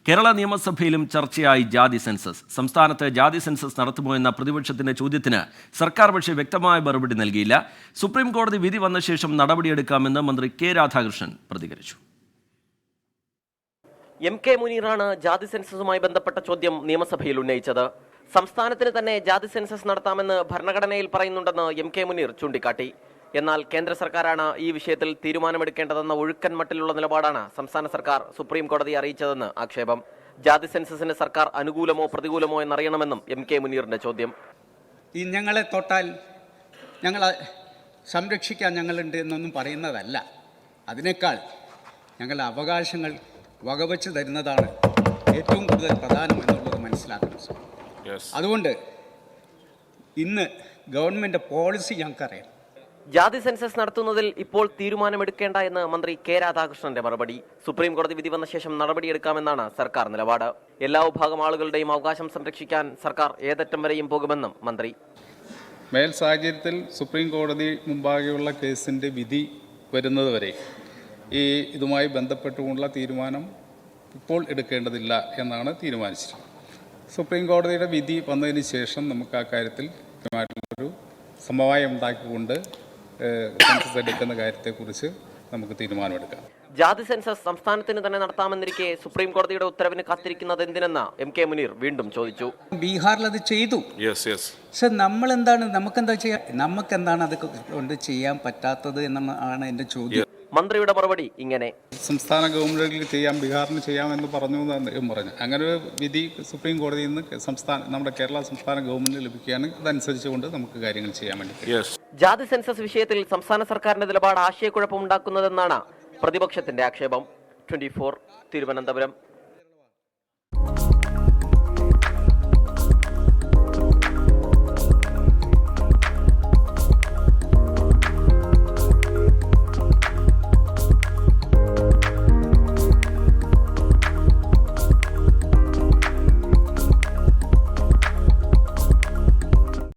കേരള നിയമസഭയിലും ചർച്ചയായി ജാതി സെൻസസ്. സംസ്ഥാനത്ത് ജാതി സെൻസസ് നടത്തുമോ എന്ന പ്രതിപക്ഷത്തിന്റെ ചോദ്യത്തിന് സർക്കാർ പക്ഷേ വ്യക്തമായ മറുപടി നൽകിയില്ല. സുപ്രീം കോടതി വിധി വന്ന ശേഷം നടപടിയെടുക്കാമെന്ന് മന്ത്രി കെ രാധാകൃഷ്ണൻ പ്രതികരിച്ചു. MK മുനീറാണ് ജാതി സെൻസസുമായി ബന്ധപ്പെട്ട ചോദ്യം നിയമസഭയിൽ ഉന്നയിച്ചത്. സംസ്ഥാനത്തിന് തന്നെ ജാതി സെൻസസ് നടത്താമെന്ന് ഭരണഘടനയിൽ പറയുന്നുണ്ടെന്ന് MK മുനീർ ചൂണ്ടിക്കാട്ടി. എന്നാൽ കേന്ദ്ര സർക്കാരാണ് ഈ വിഷയത്തിൽ തീരുമാനമെടുക്കേണ്ടതെന്ന ഒഴുക്കൻ മട്ടിലുള്ള നിലപാടാണ് സംസ്ഥാന സർക്കാർ സുപ്രീം കോടതിയെ അറിയിച്ചതെന്ന് ആക്ഷേപം. ജാതി സെൻസസിന് സർക്കാർ അനുകൂലമോ പ്രതികൂലമോ എന്നറിയണമെന്നും MK മുനീറിന്റെ ചോദ്യം. ഈ ഞങ്ങളെ തൊട്ടാൽ ഞങ്ങളെ സംരക്ഷിക്കാൻ ഞങ്ങളുണ്ട് എന്നൊന്നും പറയുന്നതല്ല. അതിനേക്കാൾ ഞങ്ങളുടെ അവകാശങ്ങൾ വകവെച്ച് തരുന്നതാണ് ഏറ്റവും കൂടുതൽ പ്രധാനം എന്നുള്ളത് മനസ്സിലാക്കണം. അതുകൊണ്ട് ഇന്ന് ഗവൺമെൻറ് പോളിസി ഞങ്ങൾക്കറിയാം. ജാതി സെൻസസ് നടത്തുന്നതിൽ ഇപ്പോൾ തീരുമാനമെടുക്കേണ്ട എന്ന് മന്ത്രി കെ രാധാകൃഷ്ണന്റെ മറുപടി. സുപ്രീം കോടതി വിധി വന്ന ശേഷം നടപടിയെടുക്കാമെന്നാണ് സർക്കാർ നിലപാട്. എല്ലാ വിഭാഗം ആളുകളുടെയും അവകാശം സംരക്ഷിക്കാൻ സർക്കാർ ഏതറ്റം വരെയും പോകുമെന്നും മന്ത്രി. മേൽ സാഹചര്യത്തിൽ സുപ്രീം കോടതി മുമ്പാകെയുള്ള കേസിൻ്റെ വിധി വരുന്നതുവരെ ഇതുമായി ബന്ധപ്പെട്ടുകൊണ്ടുള്ള തീരുമാനം ഇപ്പോൾ എടുക്കേണ്ടതില്ല എന്നാണ് തീരുമാനിച്ചിട്ടുള്ളത്. സുപ്രീം കോടതിയുടെ വിധി വന്നതിന് ശേഷം നമുക്ക് ആ കാര്യത്തിൽ കൃത്യമായിട്ടുള്ളൊരു സമവായം ഉണ്ടാക്കിക്കൊണ്ട് സെൻസസ് എടുക്കുന്ന കാര്യത്തെക്കുറിച്ച് നമുക്ക് തീരുമാനമെടുക്കാം. ജാതി സെൻസസ് സംസ്ഥാനത്തിന് തന്നെ നടത്താമെന്നിരിക്കെ സുപ്രീം കോടതിയുടെ ഉത്തരവിന് കാത്തിരിക്കുന്നത് എന്തിനെന്ന് MK മുനീർ വീണ്ടും ചോദിച്ചു. ബീഹാറിൽ അത് ചെയ്തു. പക്ഷെ നമുക്കെന്താ ചെയ്യാൻ, നമുക്കെന്താണ് അത് കൊണ്ട് ചെയ്യാൻ പറ്റാത്തത് എന്നാണ് എൻ്റെ ചോദ്യം. മന്ത്രിയുടെ മറുപടി ഇങ്ങനെ: സംസ്ഥാന ഗവൺമെന്റുകൾക്ക് ചെയ്യാം, ബീഹാറിന് ചെയ്യാമെന്ന് പറഞ്ഞു. അങ്ങനെ ഒരു വിധി സുപ്രീം കോടതിയിൽ നിന്ന് നമ്മുടെ കേരള സംസ്ഥാന ഗവൺമെന്റിന് ലഭിക്കുകയാണെങ്കിൽ അതനുസരിച്ചുകൊണ്ട് നമുക്ക് കാര്യങ്ങൾ ചെയ്യാൻ വേണ്ടി. ജാതി സെൻസസ് വിഷയത്തിൽ സംസ്ഥാന സർക്കാരിന്റെ നിലപാട് ആശയക്കുഴപ്പമുണ്ടാക്കുന്നതെന്നാണ് പ്രതിപക്ഷത്തിന്റെ ആക്ഷേപം. 24 തിരുവനന്തപുരം.